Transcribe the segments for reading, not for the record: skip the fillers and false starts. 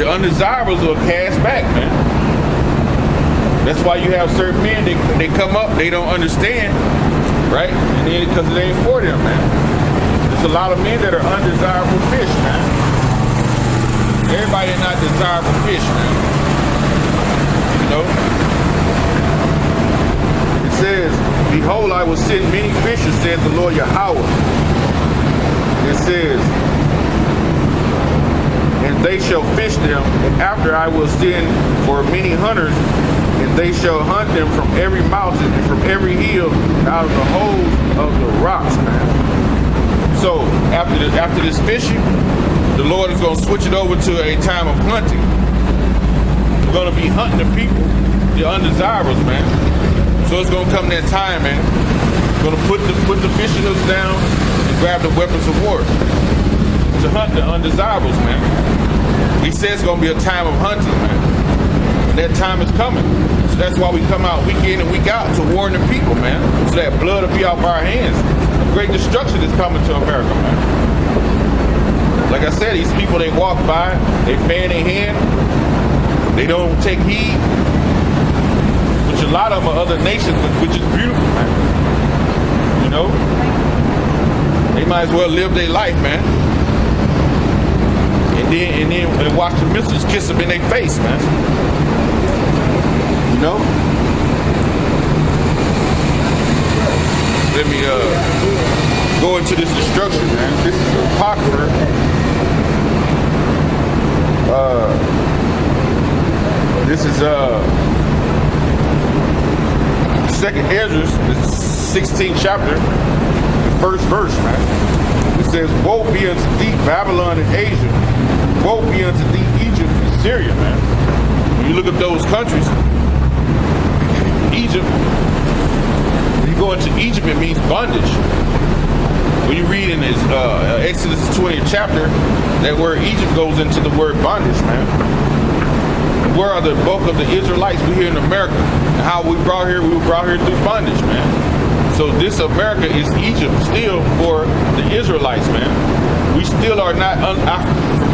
the undesirables are cast back, man. That's why you have certain men, they come up, they don't understand, right? And then because it ain't for them, man. There's a lot of men that are undesirable fish, man. Everybody is not desirable fish, man. You know? It says, behold, I will send many fishers, says the Lord Yahweh. It says, and they shall fish them, and after I will send for many hunters, and they shall hunt them from every mountain and from every hill, out of the holes of the rocks, man. So after this fishing, the Lord is going to switch it over to a time of hunting. We're going to be hunting the people, the undesirables, man. So it's going to come that time, man. We're going to put the fishing hooks down and grab the weapons of war to hunt the undesirables, man. He says it's going to be a time of hunting, man. And that time is coming. So that's why we come out week in and week out to warn the people, man. So that blood will be off our hands. A great destruction is coming to America, man. Like I said, these people, they walk by, they fan their hand, they don't take heed. Which a lot of them are other nations, which is beautiful, man. You know? They might as well live their life, man. And then watch the missiles kiss them in their face, man. You know? Let me go into this destruction, man. This is Apocrypha. This is Second Ezra, the 16th chapter, the first verse, man. It says, woe be unto thee, Babylon and Asia. Woe be unto thee, Egypt and Syria, man. When you look at those countries, Egypt, when you go into Egypt, it means bondage. When you read in this Exodus 20th chapter, that word Egypt goes into the word bondage, man. Where are the bulk of the Israelites? We here in America. And how we were brought here through bondage, man. So this America is Egypt still for the Israelites, man. We still are not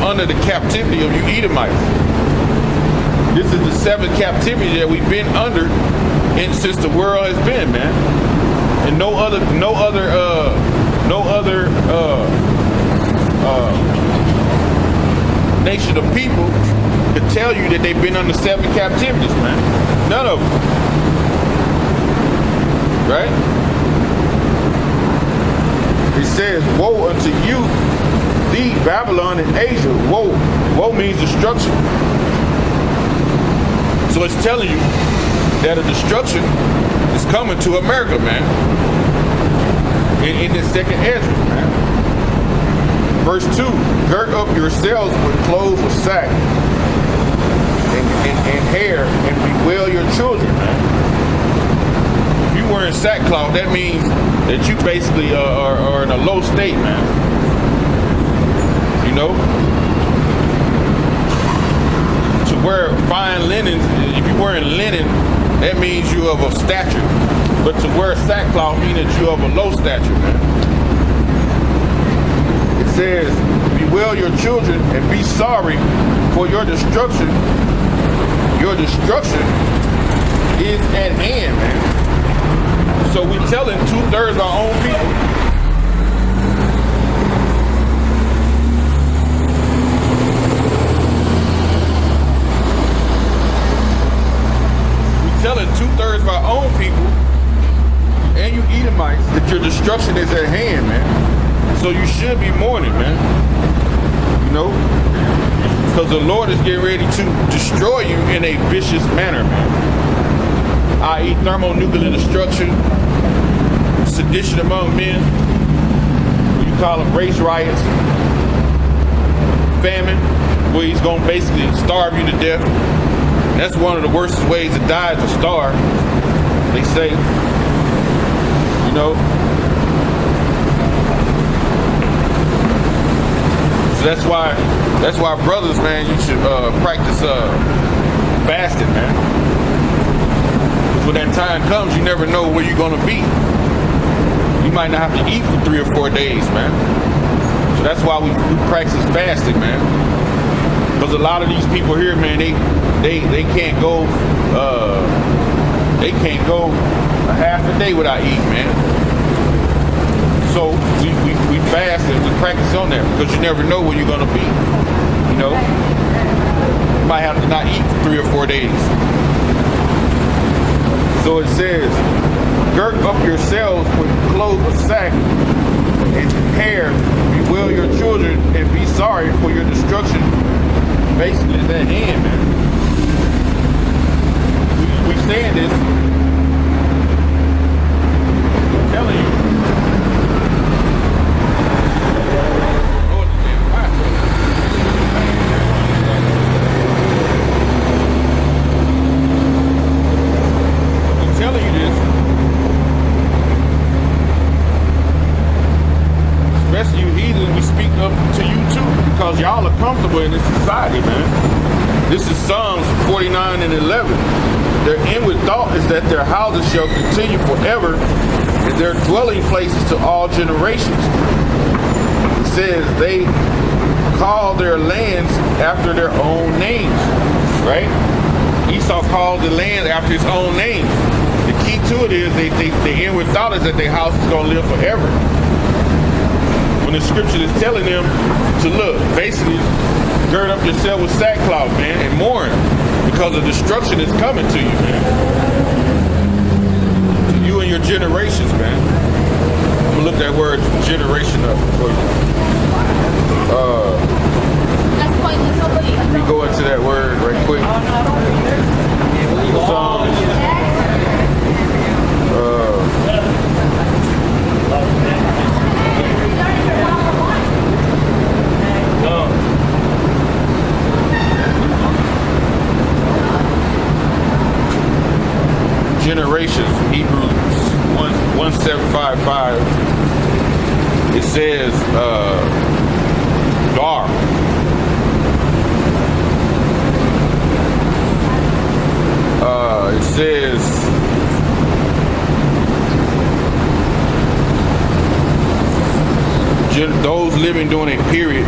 under the captivity of you Edomites. This is the seventh captivity that we've been under since the world has been, man. And no other nation of people could tell you that they've been under seven captivities, man. None of them. Right? It says, woe unto you, thee, Babylon and Asia. Woe. Woe means destruction. So it's telling you that a destruction is coming to America, man. In the second Ezra, man. Verse 2, gird up yourselves with clothes of sack and hair, and bewail your children, man. If you wearing sackcloth, that means that you basically are in a low state, man. You know? To wear fine linens, if you're wearing linen, that means you of a stature. But to wear sackcloth means that you of a low stature, man. It says, bewail your children and be sorry for your destruction. Your destruction is at hand, man. So we're telling 2/3 of our own people. We're telling 2/3 of our own people and you Edomites that your destruction is at hand, man. So you should be mourning, man. You know? Because the Lord is getting ready to destroy you in a vicious manner, man. I.e. thermonuclear destruction, sedition among men, what you call them race riots, famine, where he's going to basically starve you to death. And that's one of the worst ways to die, is to starve, they say. You know? So that's why brothers, man, you should practice fasting, man. Because when that time comes, you never know where you're gonna be. You might not have to eat for 3 or 4 days, man. So that's why we practice fasting, man. Because a lot of these people here, man, they can't go a half a day without eating, man. So we fast and we practice on that because you never know where you're gonna be. You know, you might have to not eat for 3 or 4 days. So it says, gird up yourselves with clothes of sack and hair, bewail your children and be sorry for your destruction. Basically, it's at hand, man. We saying this. I'm telling you. Especially you heathens, we speak up to you too, because y'all are comfortable in this society, man. This is Psalms 49 and 11. Their inward thought is that their houses shall continue forever, and their dwelling places to all generations. It says they call their lands after their own names, right? Esau called the land after his own name. The key to it is the inward thought is that their house is going to live forever. When the scripture is telling them to look, basically, gird up yourself with sackcloth, man, and mourn, because the destruction is coming to you, man. To you and your generations, man. I'm gonna look that word generation up for you. Let me go into that word right quick. Generations, Hebrews 1755. It says, Dar. It says, those living during a period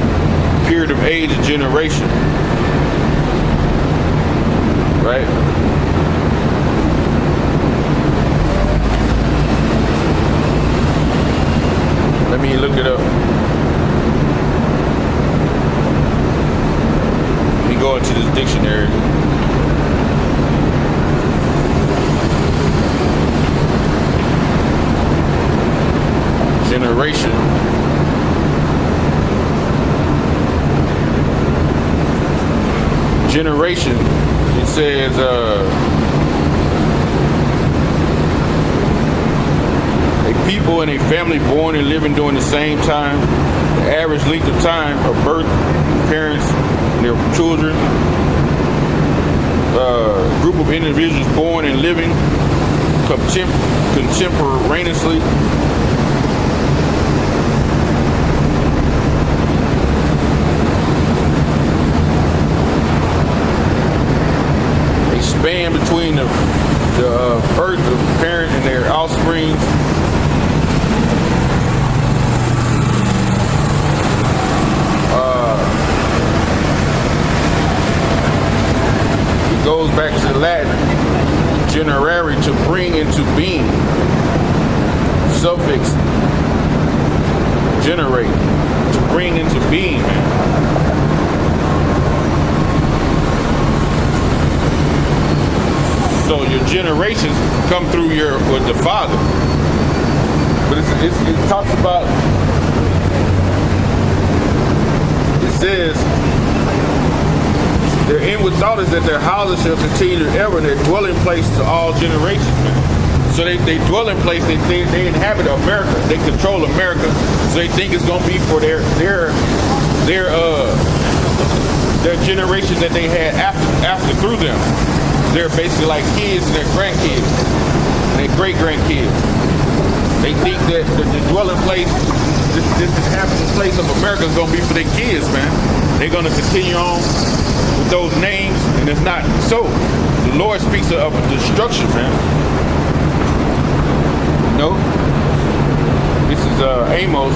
of age and generation. Right? Let me look it up. Let me go into this dictionary. Generation. Generation. It says, a people and a family born and living during the same time, the average length of time of birth, parents, and their children, group of individuals born and living contemporaneously. A span between the birth of the parent and their offspring. Goes back to the Latin, generare, to bring into being. Suffix, generate, to bring into being, man. So your generations come through with the Father. But it talks about, it says, their inward thought is that their houses shall continue ever, and their dwelling place to all generations, man. So they dwell in place, they inhabit America, they control America, so they think it's gonna be for their generation that they had after through them. They're basically like kids and their grandkids, and their great grandkids. They think that the dwelling place, this inhabited place of America is gonna be for their kids, man. They're gonna continue on with those names, and it's not so. The Lord speaks of destruction, man. No, this is Amos.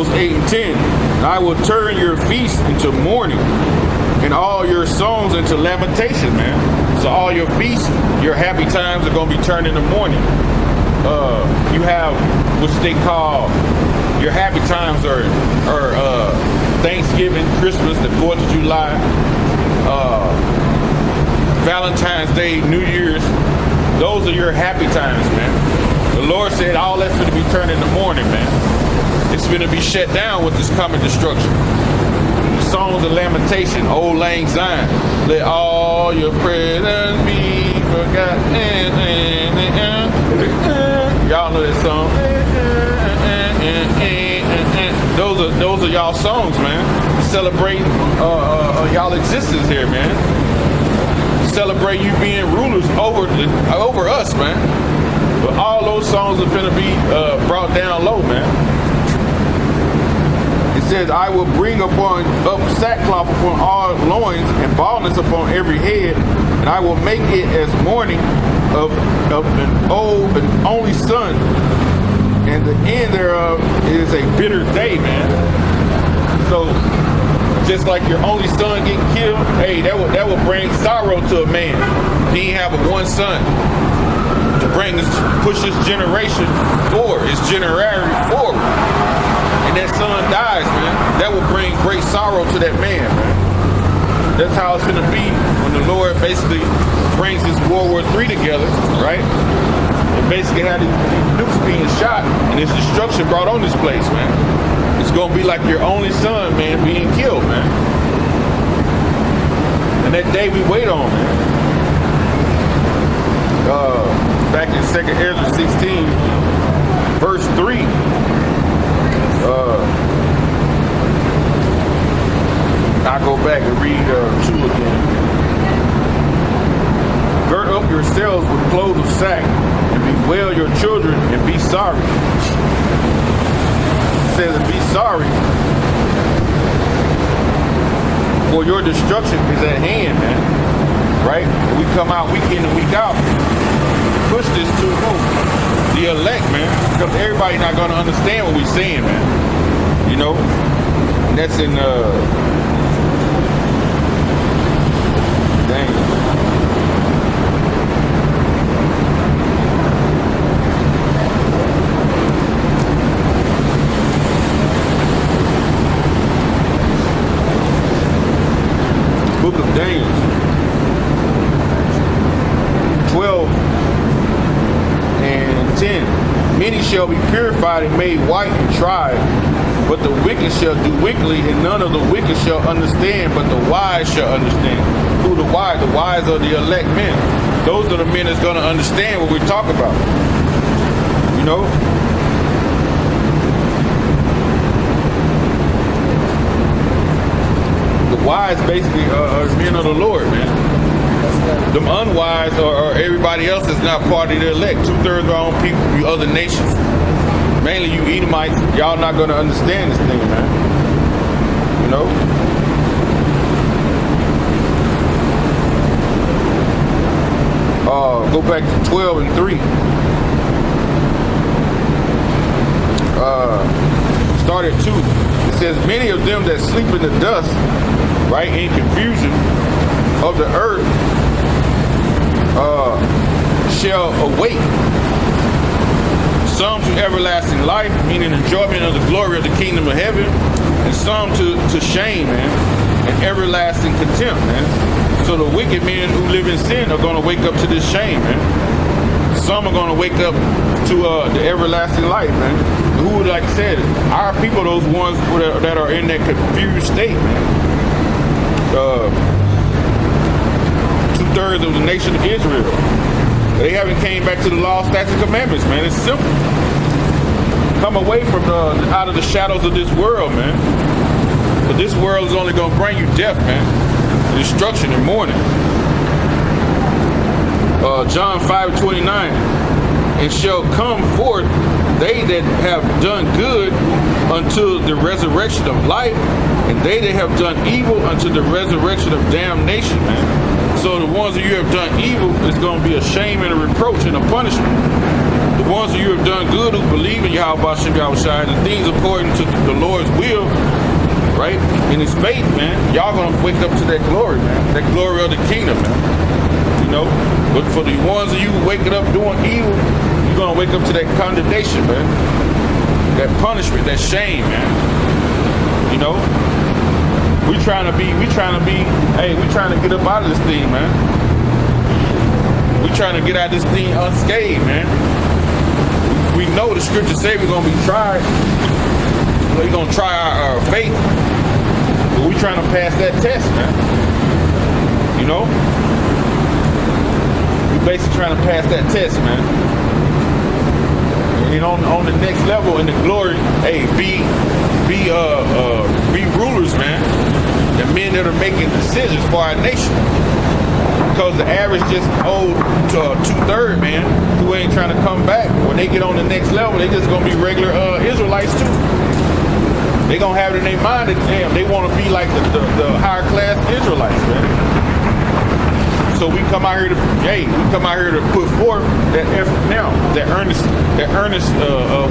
goes 8 and 10. I will turn your feast into mourning and all your songs into lamentation, man. So all your feasts, your happy times are going to be turned into mourning. You have which they call your happy times are Thanksgiving, Christmas, the 4th of July, Valentine's Day, New Year's. Those are your happy times, man. The Lord said all that's going to be turned into mourning, man. It's going to be shut down with this coming destruction. Songs of lamentation, Old Lang Syne. Let all your prayers be forgotten. Y'all know that song. Those are y'all songs, man. Celebrating y'all existence here, man. Celebrate you being rulers over us, man. But all those songs are gonna be brought down low, man. It says, I will bring up sackcloth upon all loins and baldness upon every head, and I will make it as mourning of an old and only son, and the end thereof is a bitter day, man. So just like your only son getting killed, hey, that would bring sorrow to a man. He ain't have one son to push his generation forward, his generation forward. And that son dies, man. That will bring great sorrow to that man, man. That's how it's gonna be when the Lord basically brings his World War III together, right? And basically had these nukes being shot and his destruction brought on this place, man. It's gonna be like your only son, man, being killed, man. And that day we wait on, man. Back in 2nd Ezra 16, verse 3. I go back and read 2 again. Gird up yourselves with clothes of sack, and bewail your children, and be sorry. It says, and be sorry, for your destruction is at hand, man. Right? We come out week in and week out. Push this to the elect, man. Because everybody not going to understand what we're saying, man. You know? And that's in, Book of Daniel 12 and 10. Many shall be purified and made white and tried, but the wicked shall do wickedly, and none of the wicked shall understand, but the wise shall understand. Who the wise? The wise are the elect men. Those are the men that's going to understand what we talk about. You know? The wise basically are men of the Lord, man. Them unwise or everybody else that's not part of the elect. 2/3 of our own people, you other nations. Mainly you Edomites, y'all not going to understand this thing, man. You know? Go back to 12 and 3. Start at 2. It says, many of them that sleep in the dust, right, in confusion of the earth, shall awake. Some to everlasting life, meaning enjoyment of the glory of the kingdom of heaven, and some to shame, man, and everlasting contempt, man. So the wicked men who live in sin are going to wake up to this shame, man. Some are going to wake up to the everlasting life, man. Who, like I said, our people, those ones that are in that confused state, man. 2/3 of the nation of Israel. They haven't came back to the law, statutes, and commandments, man. It's simple. Come away from out of the shadows of this world, man. But this world is only going to bring you death, man. Destruction and mourning. John 5:29. And shall come forth they that have done good unto the resurrection of life, and they that have done evil unto the resurrection of damnation, man. So the ones that you have done evil is going to be a shame and a reproach and a punishment. The ones ones of you have done good who believe in Yahweh Shem Yahushai, the things according to the Lord's will, right? In his faith, man. Y'all gonna wake up to that glory, man. That glory of the kingdom, man. You know? But for the ones of you waking up doing evil, you're gonna wake up to that condemnation, man. That punishment, that shame, man. You know? We trying to get up out of this thing, man. We trying to get out of this thing unscathed, man. We know the scriptures say we're gonna be tried. We're gonna try our faith. But we trying to pass that test, man. You know? We basically trying to pass that test, man. And on the next level in the glory, hey, be rulers, man. The men that are making decisions for our nation. Because the average just old to 2/3, man, who ain't trying to come back. When they get on the next level, they just gonna be regular Israelites too. They gonna have it in their mind that damn, they want to be like the higher class Israelites, man. So we come out here to put forth that effort now, that earnest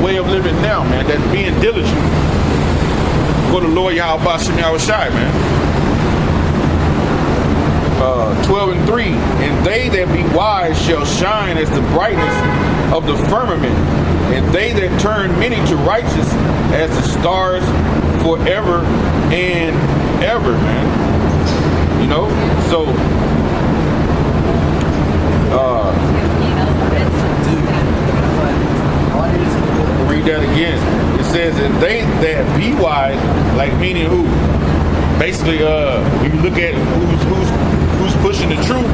way of living now, man. That being diligent for the Lord Yahweh Shem Yahushai, man. 12:3, and they that be wise shall shine as the brightness of the firmament, and they that turn many to righteous as the stars forever and ever, man. You know, so read that again. It says, and they that be wise, like meaning who? Basically, when you look at who's pushing the truth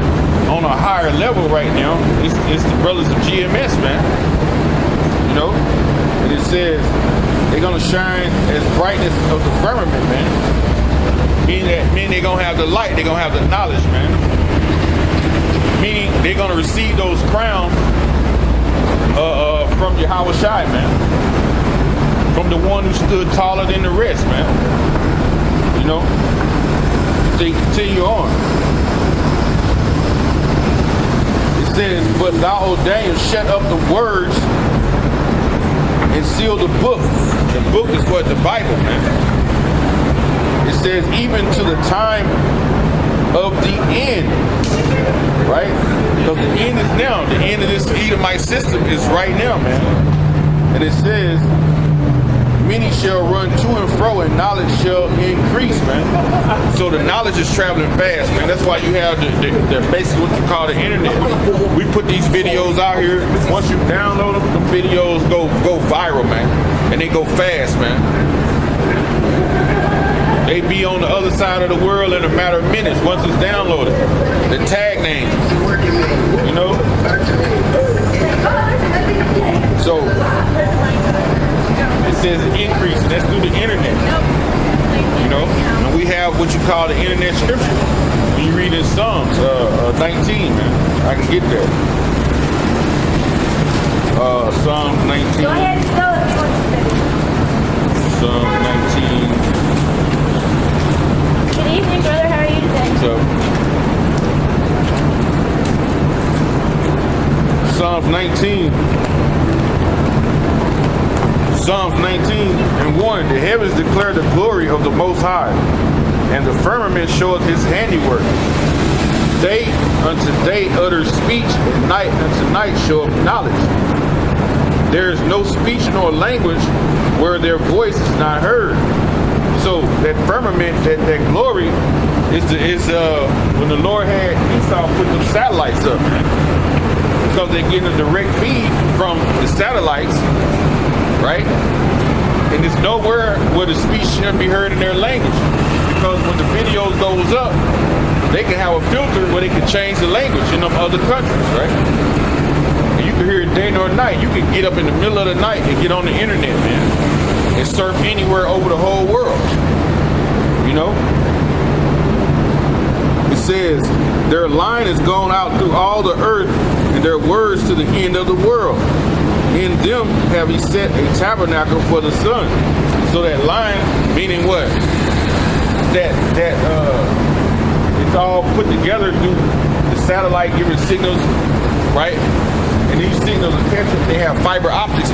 on a higher level right now, it's the brothers of GMS, man. You know, and it says they're gonna shine as brightness of the firmament, man. Meaning they're gonna have the light, they're gonna have the knowledge, man. Meaning they're gonna receive those crowns from Yahweh Shai, man. From the one who stood taller than the rest, man. You know, they continue on. It says, but thou, O Daniel, shut up the words and seal the book. The book is what? The Bible, man. It says, even to the time of the end, right? Because the end is now. The end of this Edomite system is right now, man. And it says, many shall run to and fro, and knowledge shall increase, man. So the knowledge is traveling fast, man. That's why you have the basically what you call the internet. We put these videos out here. Once you download them, the videos go viral, man. And they go fast, man. They be on the other side of the world in a matter of minutes once it's downloaded. The tag names, you know? So it says increase, and that's through the internet. You know, and we have what you call the internet scripture. When you read in Psalms 19, man, I can get there. Psalms 19. Go ahead and spell it. Psalms 19. Good evening, brother. How are you today? So, Psalms 19. Psalms 19:1, the heavens declare the glory of the Most High, and the firmament showeth his handiwork. Day unto day utters speech, and night unto night showeth knowledge. There is no speech nor language where their voice is not heard. So that firmament, that glory, is when the Lord had Esau put them satellites up, because they're getting a direct feed from the satellites. Right? And there's nowhere where the speech shouldn't be heard in their language. Because when the video goes up, they can have a filter where they can change the language in them other countries, right? And you can hear it day nor night. You can get up in the middle of the night and get on the internet, man, and surf anywhere over the whole world. You know? It says, their line is gone out through all the earth, and their words to the end of the world. In them have he set a tabernacle for the sun. So that line, meaning what? That it's all put together through the satellite giving signals, right? And And these signals are catching, they have fiber optics